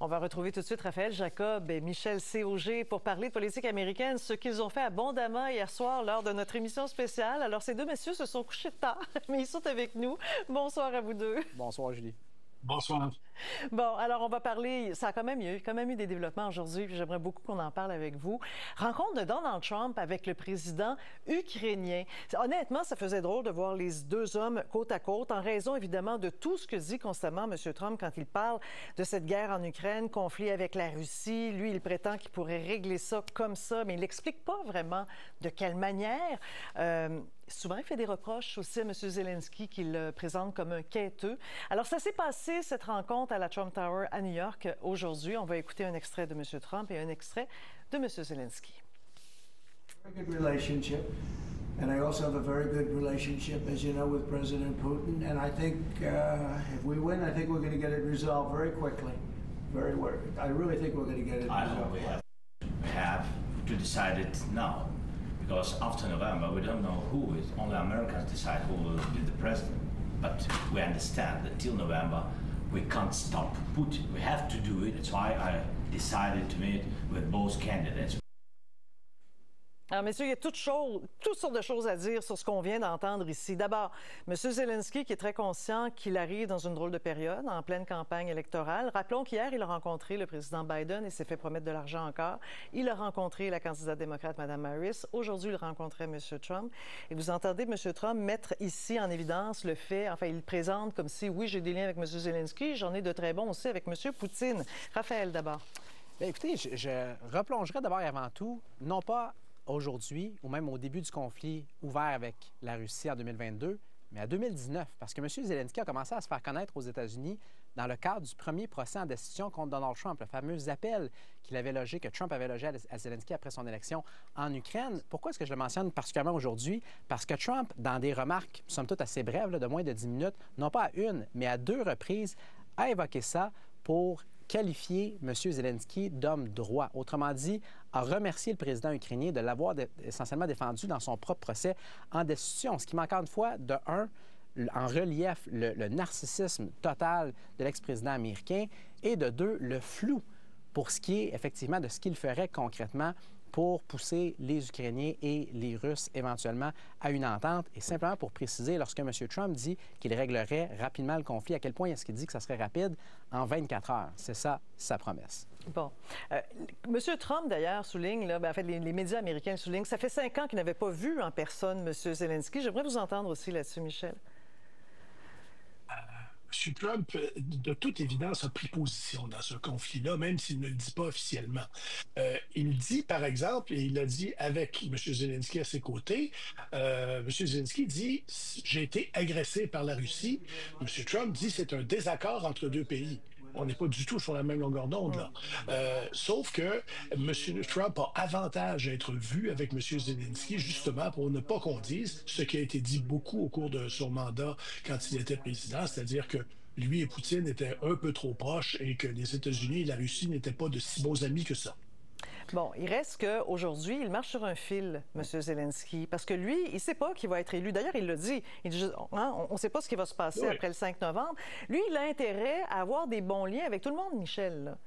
On va retrouver tout de suite Raphaël Jacob et Michel Cog pour parler de politique américaine, ce qu'ils ont fait abondamment hier soir lors de notre émission spéciale. Alors, ces deux messieurs se sont couchés tard, mais ils sont avec nous. Bonsoir à vous deux. Bonsoir, Julie. Bonsoir. Bon, alors on va parler, il y a quand même eu des développements aujourd'hui, puis j'aimerais beaucoup qu'on en parle avec vous. Rencontre de Donald Trump avec le président ukrainien. Honnêtement, ça faisait drôle de voir les deux hommes côte à côte, en raison évidemment de tout ce que dit constamment M. Trump quand il parle de cette guerre en Ukraine, conflit avec la Russie. Lui, il prétend qu'il pourrait régler ça comme ça, mais il n'explique pas vraiment de quelle manière. Souvent, il fait des reproches aussi à M. Zelensky qu'il le présente comme un quêteux. Alors, ça s'est passé, cette rencontre à la Trump Tower à New York aujourd'hui. On va écouter un extrait de M. Trump et un extrait de M. Zelensky. Very good relationship, and I also have a very good relationship, as you know, with President Putin. And I think if we win, I think we're going to get it resolved very quickly. I really think we're going to get it I resolved. We have to decide it now. Because after November, we don't know who is. Only Americans decide who will be the president. But we understand that till November, we can't stop Putin. We have to do it. That's why I decided to meet with both candidates. Alors, messieurs, il y a toutes sortes de choses à dire sur ce qu'on vient d'entendre ici. D'abord, M. Zelensky, qui est très conscient qu'il arrive dans une drôle de période, en pleine campagne électorale. Rappelons qu'hier, il a rencontré le président Biden et s'est fait promettre de l'argent encore. Il a rencontré la candidate démocrate, Mme Harris. Aujourd'hui, il rencontrait M. Trump. Et vous entendez M. Trump mettre ici en évidence le fait, enfin, il le présente comme si, oui, j'ai des liens avec M. Zelensky, j'en ai de très bons aussi avec M. Poutine. Raphaël, d'abord. Bien, écoutez, je replongerai d'abord et avant tout, non pas aujourd'hui ou même au début du conflit ouvert avec la Russie en 2022, mais en 2019, parce que M. Zelensky a commencé à se faire connaître aux États-Unis dans le cadre du premier procès en destitution contre Donald Trump, le fameux appel que Trump avait logé à Zelensky après son élection en Ukraine. Pourquoi est-ce que je le mentionne particulièrement aujourd'hui? Parce que Trump, dans des remarques, somme toute assez brèves, de moins de 10 minutes, non pas à une, mais à deux reprises, a évoqué ça pour qualifier M. Zelensky d'homme droit. Autrement dit, a remercié le président ukrainien de l'avoir essentiellement défendu dans son propre procès en destitution. Ce qui met encore une fois, de un, en relief le narcissisme total de l'ex-président américain et de deux, le flou pour ce qui est effectivement de ce qu'il ferait concrètement pour pousser les Ukrainiens et les Russes éventuellement à une entente. Et simplement pour préciser, lorsque M. Trump dit qu'il réglerait rapidement le conflit, à quel point est-ce qu'il dit que ça serait rapide? En 24 heures. C'est ça, sa promesse. Bon. M. Trump, d'ailleurs, souligne, là, en fait, les médias américains soulignent, ça fait 5 ans qu'il n'avait pas vu en personne M. Zelensky. J'aimerais vous entendre aussi là-dessus, Michel. M. Trump, de toute évidence, a pris position dans ce conflit-là, même s'il ne le dit pas officiellement. Il dit, par exemple, et il l'a dit avec M. Zelensky à ses côtés, M. Zelensky dit « J'ai été agressé par la Russie ». M. Trump dit « C'est un désaccord entre deux pays ». On n'est pas du tout sur la même longueur d'onde, là. Sauf que M. Trump a avantage à être vu avec M. Zelensky, justement, pour ne pas qu'on dise ce qui a été dit beaucoup au cours de son mandat quand il était président, c'est-à-dire que lui et Poutine étaient un peu trop proches et que les États-Unis et la Russie n'étaient pas de si bons amis que ça. Bon, il reste qu'aujourd'hui, il marche sur un fil, M. Zelensky, parce que lui, il ne sait pas qu'il va être élu. D'ailleurs, il l'a dit. Il dit on ne sait pas ce qui va se passer après le 5 novembre. Lui, il a intérêt à avoir des bons liens avec tout le monde, Michel. Là.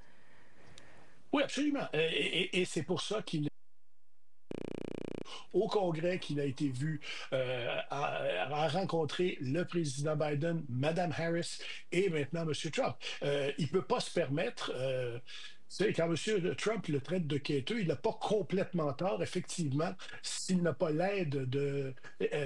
Oui, absolument. Et c'est pour ça qu'il au Congrès qu'il a été vu à rencontrer le président Biden, Mme Harris et maintenant M. Trump. Il ne peut pas se permettre... quand M. Trump le traite de quêteux, il n'a pas complètement tort, effectivement, s'il n'a pas l'aide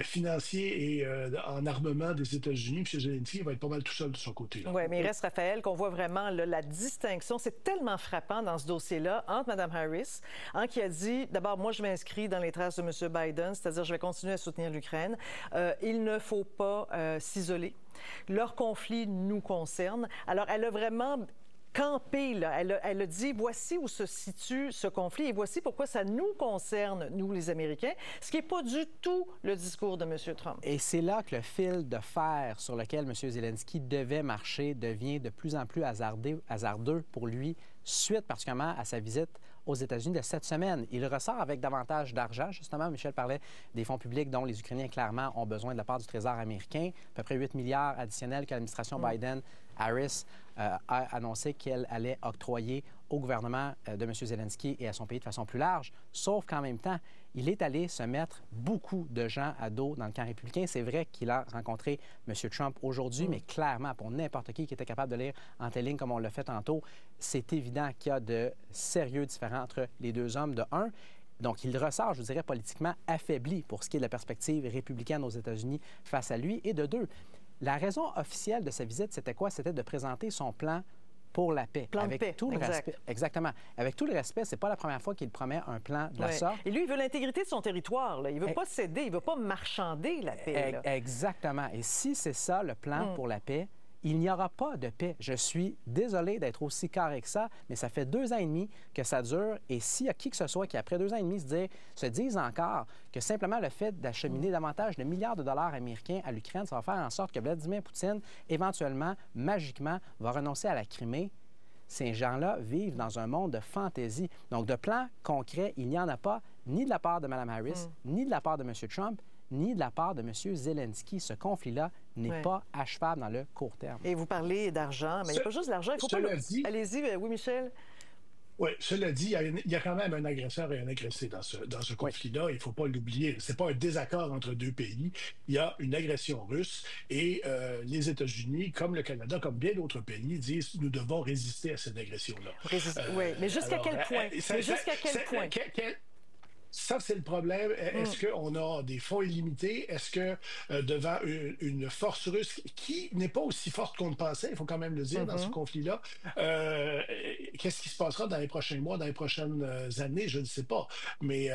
financier et en armement des États-Unis. M. Zelensky va être pas mal tout seul de son côté. Oui, mais il reste, Raphaël, qu'on voit vraiment là, la distinction. C'est tellement frappant dans ce dossier-là entre Mme Harris, qui a dit, d'abord, moi, je m'inscris dans les traces de M. Biden, c'est-à-dire je vais continuer à soutenir l'Ukraine. Il ne faut pas s'isoler. Leur conflit nous concerne. Alors, elle a vraiment... campé, là. Elle a dit, voici où se situe ce conflit et voici pourquoi ça nous concerne, nous, les Américains, ce qui n'est pas du tout le discours de M. Trump. Et c'est là que le fil de fer sur lequel M. Zelensky devait marcher devient de plus en plus hasardeux pour lui, suite particulièrement à sa visite aux États-Unis de cette semaine. Il ressort avec davantage d'argent. Justement, Michel parlait des fonds publics dont les Ukrainiens, clairement, ont besoin de la part du Trésor américain. À peu près 8 milliards additionnels que l'administration Biden Harris a annoncé qu'elle allait octroyer au gouvernement de M. Zelensky et à son pays de façon plus large, sauf qu'en même temps, il est allé se mettre beaucoup de gens à dos dans le camp républicain. C'est vrai qu'il a rencontré M. Trump aujourd'hui, mais clairement, pour n'importe qui était capable de lire entre les lignes comme on l'a fait tantôt, c'est évident qu'il y a de sérieux différends entre les deux hommes, de un. Donc, il ressort, je vous dirais, politiquement affaibli pour ce qui est de la perspective républicaine aux États-Unis face à lui. Et de deux, la raison officielle de sa visite, c'était quoi? C'était de présenter son plan pour la paix. Plan de avec paix, tout le respect. Exactement. Avec tout le respect, c'est pas la première fois qu'il promet un plan de la sorte. Et lui, il veut l'intégrité de son territoire. Là. Il veut pas céder, il veut pas marchander la paix. Là. Exactement. Et si c'est ça, le plan pour la paix, il n'y aura pas de paix. Je suis désolé d'être aussi carré que ça, mais ça fait 2 ans et demi que ça dure. Et s'il y a qui que ce soit qui, après 2 ans et demi, se disent encore que simplement le fait d'acheminer davantage de milliards de dollars américains à l'Ukraine, ça va faire en sorte que Vladimir Poutine, éventuellement, magiquement, va renoncer à la Crimée, ces gens-là vivent dans un monde de fantaisie. Donc, de plans concrets, il n'y en a pas, ni de la part de Mme Harris, ni de la part de M. Trump, ni de la part de M. Zelensky. Ce conflit-là n'est pas achevable dans le court terme. Et vous parlez d'argent, mais il n'y a pas juste de l'argent. Il faut pas le... Allez-y, oui, Michel. Oui, cela dit, il y a quand même un agresseur et un agressé dans ce conflit-là. Il ne faut pas l'oublier. Ce n'est pas un désaccord entre deux pays. Il y a une agression russe et les États-Unis, comme le Canada, comme bien d'autres pays, disent nous devons résister à cette agression-là. Oui, mais jusqu'à quel point? Jusqu'à quel point? Ça, c'est le problème. Est-ce qu'on a des fonds illimités? Est-ce que devant une force russe qui n'est pas aussi forte qu'on le pensait, il faut quand même le dire, dans ce conflit-là, qu'est-ce qui se passera dans les prochains mois, dans les prochaines années? Je ne sais pas. Mais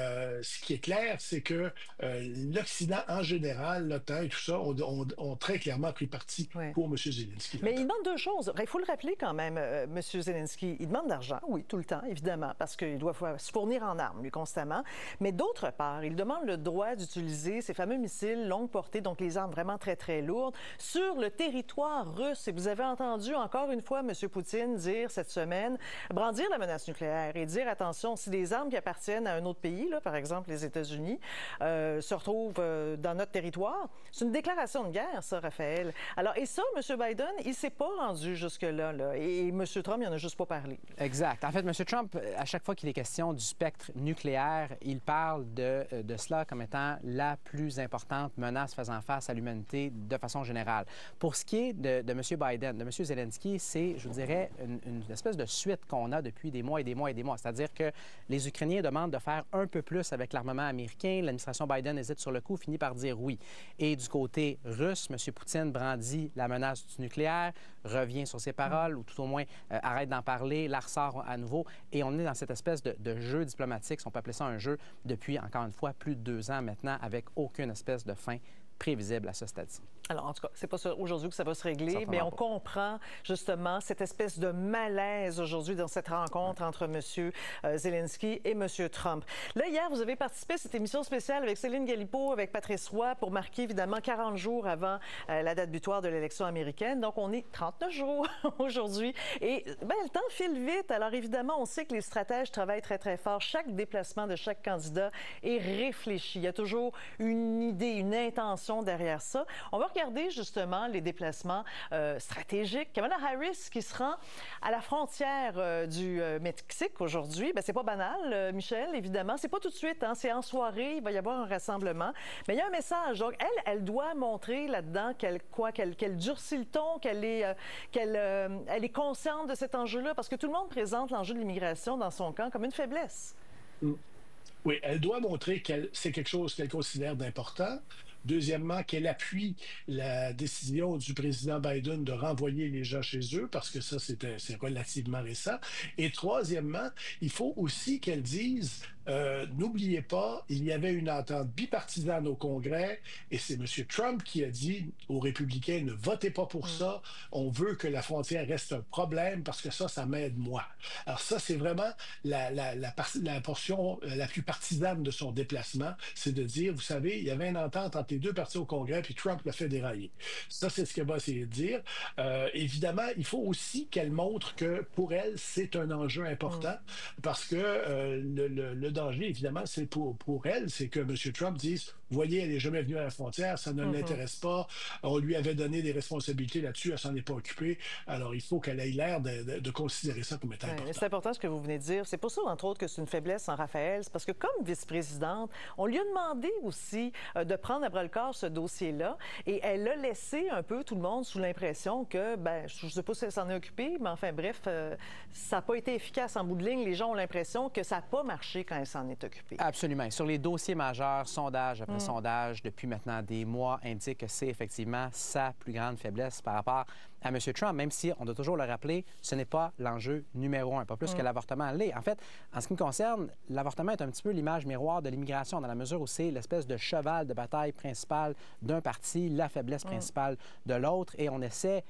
ce qui est clair, c'est que l'Occident en général, l'OTAN et tout ça, ont très clairement pris parti pour M. Zelensky. Mais il demande 2 choses. Il faut le rappeler quand même, M. Zelensky. Il demande de l'argent, oui, tout le temps, évidemment, parce qu'il doit se fournir en armes, lui, constamment. Mais d'autre part, il demande le droit d'utiliser ces fameux missiles longue portée, donc les armes vraiment très, très lourdes, sur le territoire russe. Et vous avez entendu encore une fois M. Poutine dire cette semaine, brandir la menace nucléaire et dire, attention, si des armes qui appartiennent à un autre pays, là, par exemple les États-Unis, se retrouvent dans notre territoire, c'est une déclaration de guerre, ça, Raphaël. Alors, et ça, M. Biden, il ne s'est pas rendu jusque-là. Là, et M. Trump, il n'en a juste pas parlé. Exact. En fait, M. Trump, à chaque fois qu'il est question du spectre nucléaire, il parle de cela comme étant la plus importante menace faisant face à l'humanité de façon générale. Pour ce qui est de M. Biden, de M. Zelensky, c'est, je vous dirais, une espèce de suite qu'on a depuis des mois et des mois et des mois. C'est-à-dire que les Ukrainiens demandent de faire un peu plus avec l'armement américain. L'administration Biden hésite sur le coup, finit par dire oui. Et du côté russe, M. Poutine brandit la menace du nucléaire, revient sur ses paroles, ou tout au moins arrête d'en parler, la ressort à nouveau. Et on est dans cette espèce de jeu diplomatique, si on peut appeler ça un jeu, depuis, encore une fois, plus de 2 ans maintenant, avec aucune espèce de fin prévisible à ce stade-ci. Alors, en tout cas, c'est pas aujourd'hui que ça va se régler, mais on comprend justement cette espèce de malaise aujourd'hui dans cette rencontre entre M. Zelensky et M. Trump. Là, hier, vous avez participé à cette émission spéciale avec Céline Galipo, avec Patrice Roy, pour marquer évidemment 40 jours avant la date butoir de l'élection américaine. Donc, on est 39 jours aujourd'hui. Et bien, le temps file vite. Alors, évidemment, on sait que les stratèges travaillent très, très fort. Chaque déplacement de chaque candidat est réfléchi. Il y a toujours une idée, une intention derrière ça. On va regarder justement les déplacements stratégiques. Kamala Harris qui se rend à la frontière du Mexique aujourd'hui. Bien, c'est pas banal, Michel, évidemment. C'est pas tout de suite, hein. C'est en soirée, il va y avoir un rassemblement. Mais il y a un message. Donc, elle doit montrer là-dedans qu'elle durcit le ton, qu'elle est consciente de cet enjeu-là, parce que tout le monde présente l'enjeu de l'immigration dans son camp comme une faiblesse. Oui, elle doit montrer que c'est quelque chose qu'elle considère d'important. Deuxièmement, qu'elle appuie la décision du président Biden de renvoyer les gens chez eux, parce que ça, c'est relativement récent. Et troisièmement, il faut aussi qu'elle dise, n'oubliez pas, il y avait une entente bipartisane au Congrès, et c'est M. Trump qui a dit aux républicains, ne votez pas pour ça, on veut que la frontière reste un problème, parce que ça m'aide moi. Alors ça, c'est vraiment la portion la plus partisane de son déplacement, c'est de dire, vous savez, il y avait une entente entre les 2 partis au Congrès, puis Trump l'a fait dérailler. Ça, c'est ce qu'elle va essayer de dire. Évidemment, il faut aussi qu'elle montre que, pour elle, c'est un enjeu important, parce que le danger, évidemment, c'est pour elle, c'est que M. Trump dise, voyez, elle n'est jamais venue à la frontière, ça ne l'intéresse pas. On lui avait donné des responsabilités là-dessus, elle s'en est pas occupée. Alors, il faut qu'elle ait l'air de considérer ça comme étant important. C'est important ce que vous venez de dire. C'est pour ça, entre autres, que c'est une faiblesse en Raphaël. C'est parce que comme vice-présidente, on lui a demandé aussi de prendre à bras-le-corps ce dossier-là et elle a laissé un peu tout le monde sous l'impression que, ben, je ne sais pas si elle s'en est occupée, mais enfin, bref, ça n'a pas été efficace en bout de ligne. Les gens ont l'impression que ça n'a pas marché quand elle s'en est occupée. Absolument. Sur les dossiers majeurs, sondage après sondage, depuis maintenant des mois, indique que c'est effectivement sa plus grande faiblesse par rapport à M. Trump, même si, on doit toujours le rappeler, ce n'est pas l'enjeu numéro un, pas plus que l'avortement l'est. En fait, en ce qui me concerne, l'avortement est un petit peu l'image miroir de l'immigration, dans la mesure où c'est l'espèce de cheval de bataille principal d'un parti, la faiblesse principale de l'autre, et on essaie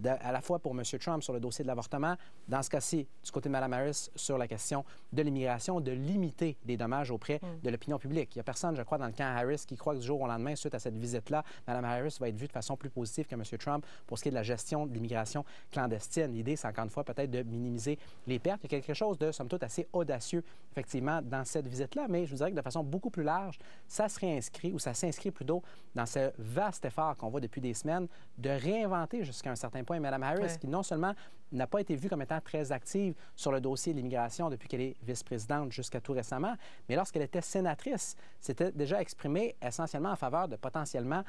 à la fois pour M. Trump sur le dossier de l'avortement, dans ce cas-ci, du côté de Mme Harris, sur la question de l'immigration, de limiter les dommages auprès de l'opinion publique. Il n'y a personne, je crois, dans le camp Harris qui croit que du jour au lendemain, suite à cette visite-là, Mme Harris va être vue de façon plus positive que M. Trump pour ce qui est de la gestion de l'immigration clandestine. L'idée, c'est encore une fois peut-être de minimiser les pertes. Il y a quelque chose de, somme toute, assez audacieux, effectivement, dans cette visite-là, mais je vous dirais que de façon beaucoup plus large, ça se réinscrit, ou ça s'inscrit plutôt dans ce vaste effort qu'on voit depuis des semaines de réinventer jusqu'à un certain point Mme Harris, qui non seulement n'a pas été vue comme étant très active sur le dossier de l'immigration depuis qu'elle est vice-présidente jusqu'à tout récemment, mais lorsqu'elle était sénatrice, s'était déjà exprimée essentiellement en faveur de potentiellement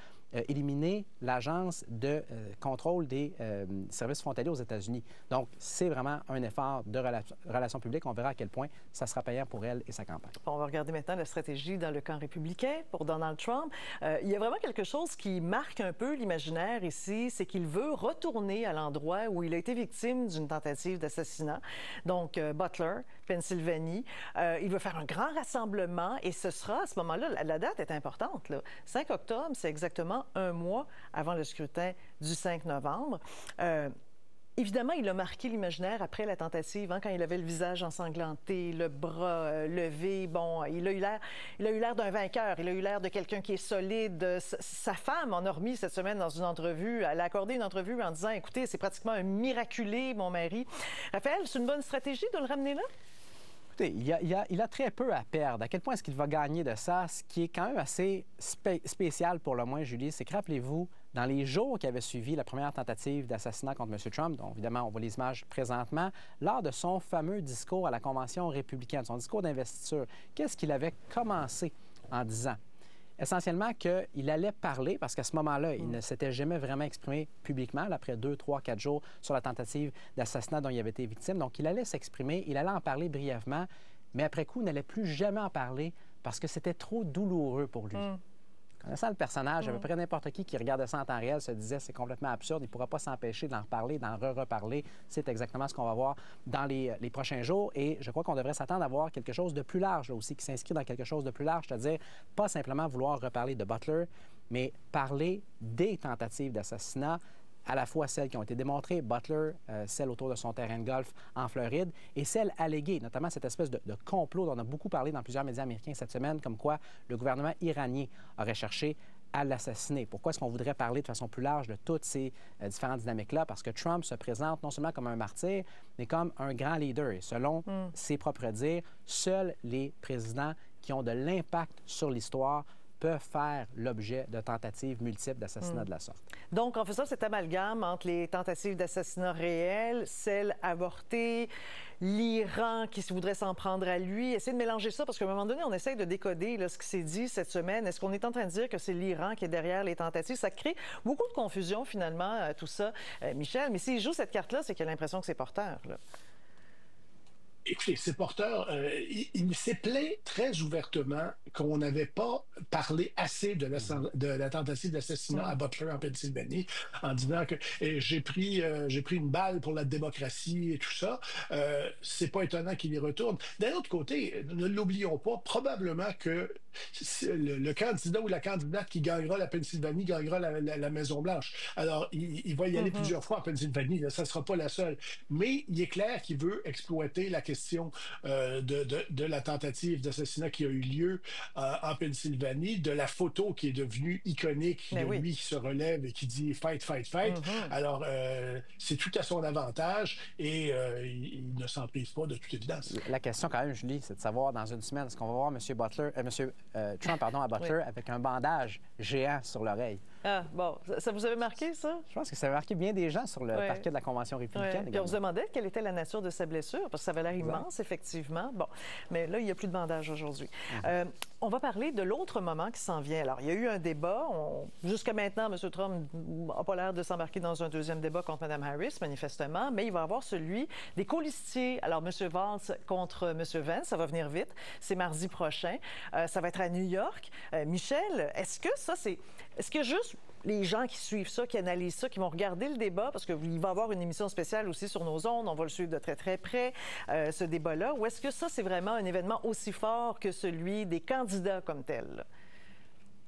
éliminer l'Agence de contrôle des services frontaliers aux États-Unis. Donc, c'est vraiment un effort de relations publiques. On verra à quel point ça sera payant pour elle et sa campagne. On va regarder maintenant la stratégie dans le camp républicain pour Donald Trump. Il y a vraiment quelque chose qui marque un peu l'imaginaire ici, c'est qu'il veut retourner à l'endroit où il a été victime d'une tentative d'assassinat, donc Butler, Pennsylvanie. Il veut faire un grand rassemblement et ce sera à ce moment-là, la date est importante, là. 5 octobre, c'est exactement un mois avant le scrutin du 5 novembre. Évidemment, il a marqué l'imaginaire après la tentative, hein, quand il avait le visage ensanglanté, le bras levé. Bon, il a eu l'air d'un vainqueur. Il a eu l'air de quelqu'un qui est solide. Sa femme en a remis cette semaine dans une entrevue. Elle a accordé une entrevue en disant, écoutez, c'est pratiquement un miraculé, mon mari. Raphaël, c'est une bonne stratégie de le ramener là? Écoutez, il a très peu à perdre. À quel point est-ce qu'il va gagner de ça? Ce qui est quand même assez spécial pour le moins, Julie, c'est que, rappelez-vous, dans les jours qui avaient suivi la première tentative d'assassinat contre M. Trump, dont évidemment on voit les images présentement, lors de son fameux discours à la Convention républicaine, son discours d'investiture, qu'est-ce qu'il avait commencé en disant? Essentiellement qu'il allait parler, parce qu'à ce moment-là, il ne s'était jamais vraiment exprimé publiquement, là, après 2, 3, 4 jours, sur la tentative d'assassinat dont il avait été victime. Donc, il allait s'exprimer, il allait en parler brièvement, mais après coup, il n'allait plus jamais en parler parce que c'était trop douloureux pour lui. Connaissant le personnage, à peu près n'importe qui regardait ça en temps réel se disait c'est complètement absurde, il ne pourra pas s'empêcher d'en reparler, d'en reparler. C'est exactement ce qu'on va voir dans les prochains jours et je crois qu'on devrait s'attendre à voir quelque chose de plus large là, aussi, qui s'inscrit dans quelque chose de plus large, c'est-à-dire pas simplement vouloir reparler de Butler, mais parler des tentatives d'assassinat, à la fois celles qui ont été démontrées, Butler, celles autour de son terrain de golf en Floride, et celles alléguées, notamment cette espèce de complot dont on a beaucoup parlé dans plusieurs médias américains cette semaine, comme quoi le gouvernement iranien aurait cherché à l'assassiner. Pourquoi est-ce qu'on voudrait parler de façon plus large de toutes ces différentes dynamiques-là? Parce que Trump se présente non seulement comme un martyr, mais comme un grand leader. Et selon ses propres dires, seuls les présidents qui ont de l'impact sur l'histoire peuvent faire l'objet de tentatives multiples d'assassinat de la sorte. Donc, en faisant cet amalgame entre les tentatives d'assassinat réelles, celles avortées, l'Iran qui voudrait s'en prendre à lui, essayer de mélanger ça, parce qu'à un moment donné, on essaye de décoder là, ce qui s'est dit cette semaine. Est-ce qu'on est en train de dire que c'est l'Iran qui est derrière les tentatives? Ça crée beaucoup de confusion, finalement, tout ça, Michel. Mais s'il joue cette carte-là, c'est qu'il a l'impression que c'est porteur, là. Écoutez, ces porteurs, il s'est plaint très ouvertement qu'on n'avait pas parlé assez de la tentative d'assassinat à Butler en Pennsylvanie, en disant que j'ai pris une balle pour la démocratie et tout ça. C'est pas étonnant qu'il y retourne. D'un autre côté, ne l'oublions pas, probablement que le candidat ou la candidate qui gagnera la Pennsylvanie gagnera la Maison-Blanche. Alors, il va y aller plusieurs fois en Pennsylvanie, là, ça ne sera pas la seule. Mais il est clair qu'il veut exploiter la question question de la tentative d'assassinat qui a eu lieu en Pennsylvanie, de la photo qui est devenue iconique de lui qui se relève et qui dit « fight, fight, fight ». Alors, c'est tout à son avantage et il ne s'en prive pas de toute évidence. La question quand même, Julie, c'est de savoir dans une semaine, est-ce qu'on va voir M. Trump à Butler avec un bandage géant sur l'oreille? Ah, bon. Ça vous avait marqué, ça? Je pense que ça avait marqué bien des gens sur le parquet de la Convention républicaine. Puis on se demandait quelle était la nature de sa blessure, parce que ça avait l'air immense, effectivement. Bon, mais là, il n'y a plus de bandage aujourd'hui. On va parler de l'autre moment qui s'en vient. Alors, il y a eu un débat. Jusqu'à maintenant, M. Trump n'a pas l'air de s'embarquer dans un deuxième débat contre Mme Harris, manifestement, mais il va y avoir celui des colistiers. Alors, M. Vance contre M. Vance, ça va venir vite. C'est mardi prochain. Ça va être à New York. Michel, est-ce que ça, c'est... Est-ce que juste les gens qui suivent ça, qui analysent ça, qui vont regarder le débat, parce qu'il va y avoir une émission spéciale aussi sur nos ondes, on va le suivre de très, très près, ce débat-là, ou est-ce que ça, c'est vraiment un événement aussi fort que celui des candidats comme tels?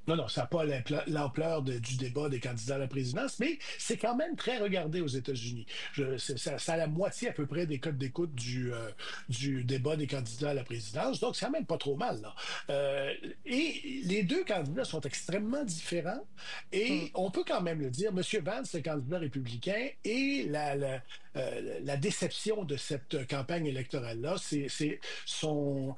Non, non, ça n'a pas l'ampleur du débat des candidats à la présidence, mais c'est quand même très regardé aux États-Unis. Ça a la moitié à peu près des codes d'écoute du débat des candidats à la présidence, donc c'est quand même pas trop mal, là. Et les deux candidats sont extrêmement différents, et on peut quand même le dire, M. Vance, le candidat républicain, et la déception de cette campagne électorale-là, son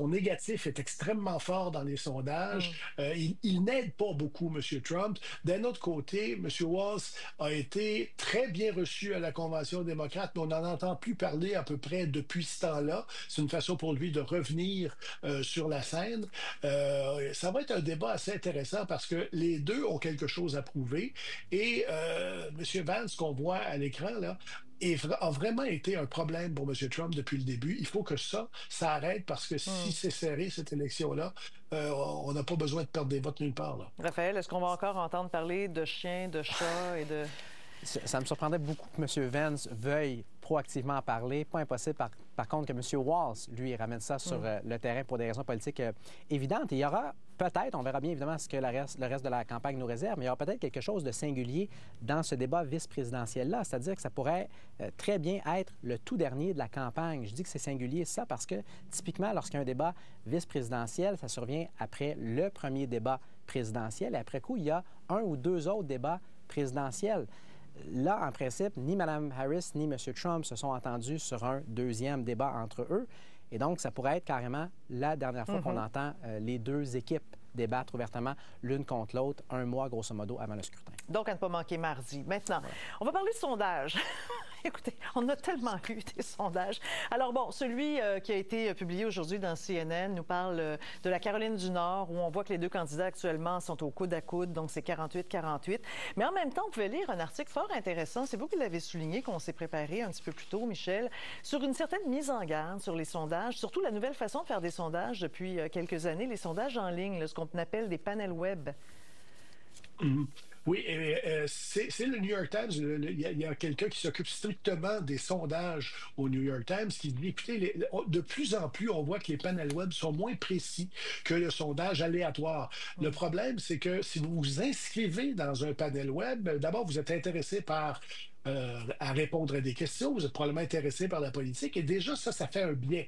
négatif est extrêmement fort dans les sondages. Il n'aide pas beaucoup M. Trump. D'un autre côté, M. Walz a été très bien reçu à la Convention démocrate, mais on n'en entend plus parler à peu près depuis ce temps-là. C'est une façon pour lui de revenir sur la scène. Ça va être un débat assez intéressant parce que les deux ont quelque chose à prouver. Et M. Vance, qu'on voit à l'écran, là, a vraiment été un problème pour M. Trump depuis le début. Il faut que ça arrête parce que si c'est serré, cette élection-là, on n'a pas besoin de perdre des votes nulle part, là. Raphaël, est-ce qu'on va encore entendre parler de chiens, de chats et de... Ça me surprendrait beaucoup que M. Vance veuille proactivement en parler. Pas impossible, par contre, que M. Walz, lui, ramène ça sur le terrain pour des raisons politiques évidentes. Et il y aura peut-être, on verra bien évidemment ce que le reste de la campagne nous réserve, mais il y aura peut-être quelque chose de singulier dans ce débat vice-présidentiel-là. C'est-à-dire que ça pourrait très bien être le tout dernier de la campagne. Je dis que c'est singulier, ça, parce que typiquement, lorsqu'il y a un débat vice-présidentiel, ça survient après le premier débat présidentiel. Et après coup, il y a un ou deux autres débats présidentiels. Là, en principe, ni Mme Harris ni M. Trump se sont entendus sur un deuxième débat entre eux. Et donc, ça pourrait être carrément la dernière fois qu'on entend les deux équipes débattre ouvertement l'une contre l'autre un mois, grosso modo, avant le scrutin. Donc, à ne pas manquer mardi. Maintenant, on va parler de sondage. Écoutez, on a tellement eu des sondages. Alors bon, celui qui a été publié aujourd'hui dans CNN nous parle de la Caroline du Nord, où on voit que les deux candidats actuellement sont au coude à coude, donc c'est 48-48. Mais en même temps, on pouvait lire un article fort intéressant, c'est vous qui l'avez souligné, qu'on s'est préparé un petit peu plus tôt, Michel, sur une certaine mise en garde sur les sondages, surtout la nouvelle façon de faire des sondages depuis quelques années, les sondages en ligne, là, ce qu'on appelle des panels web. Oui, c'est le New York Times. Il y a quelqu'un qui s'occupe strictement des sondages au New York Times qui dit, écoutez, de plus en plus, on voit que les panels web sont moins précis que le sondage aléatoire. Le problème, c'est que si vous vous inscrivez dans un panel web, d'abord, vous êtes intéressé par à répondre à des questions, vous êtes probablement intéressé par la politique, et déjà, ça fait un bien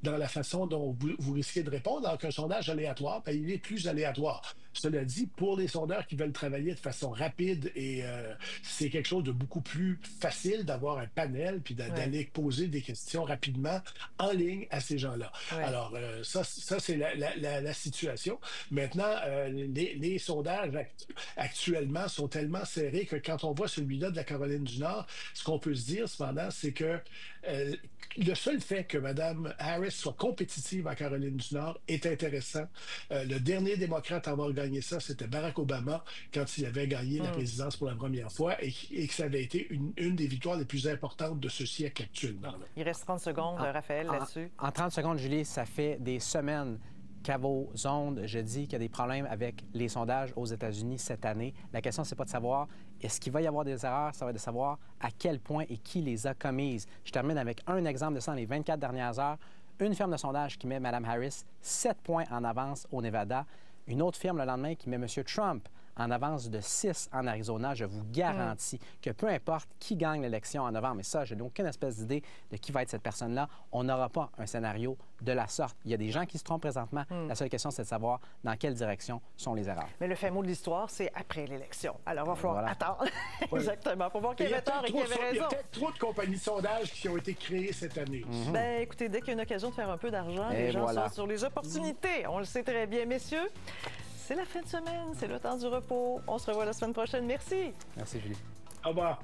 dans la façon dont vous risquez de répondre, alors qu'un sondage aléatoire, ben, il est plus aléatoire. Cela dit, pour les sondeurs qui veulent travailler de façon rapide, et c'est quelque chose de beaucoup plus facile d'avoir un panel puis d'aller poser des questions rapidement en ligne à ces gens-là. Alors, ça c'est la situation. Maintenant, les sondages actuellement sont tellement serrés que quand on voit celui-là de la Caroline du Nord, ce qu'on peut se dire, cependant, c'est que le seul fait que Mme Harris soit compétitive en Caroline du Nord est intéressant. Le dernier démocrate à avoir gagné ça, c'était Barack Obama, quand il avait gagné la présidence pour la première fois, et que ça avait été une des victoires les plus importantes de ce siècle actuellement. Il reste 30 secondes, Raphaël, là-dessus. En 30 secondes, Julie, ça fait des semaines qu'à vos ondes, je dis qu'il y a des problèmes avec les sondages aux États-Unis cette année. La question, c'est pas de savoir est-ce qu'il va y avoir des erreurs, ça va être de savoir à quel point et qui les a commises. Je termine avec un exemple de ça dans les 24 dernières heures. Une firme de sondage qui met Mme Harris 7 points en avance au Nevada. Une autre firme le lendemain qui met M. Trump en avance de 6 en Arizona. Je vous garantis que peu importe qui gagne l'élection en novembre, et ça, je n'ai aucune espèce d'idée de qui va être cette personne-là, on n'aura pas un scénario de la sorte. Il y a des gens qui se trompent présentement. La seule question, c'est de savoir dans quelle direction sont les erreurs. Mais le fin mot de l'histoire, c'est après l'élection. Alors, il va falloir Voilà. attendre. Exactement. Pour voir qui Il y a avait tort et qui avait il y a raison. peut-être trop de compagnies de sondage qui ont été créées cette année. Ben, écoutez, dès qu'il y a une occasion de faire un peu d'argent, Et les gens voilà. sont sur les opportunités. On le sait très bien, messieurs. C'est la fin de semaine, c'est le temps du repos. On se revoit la semaine prochaine. Merci. Merci, Julie. Au revoir.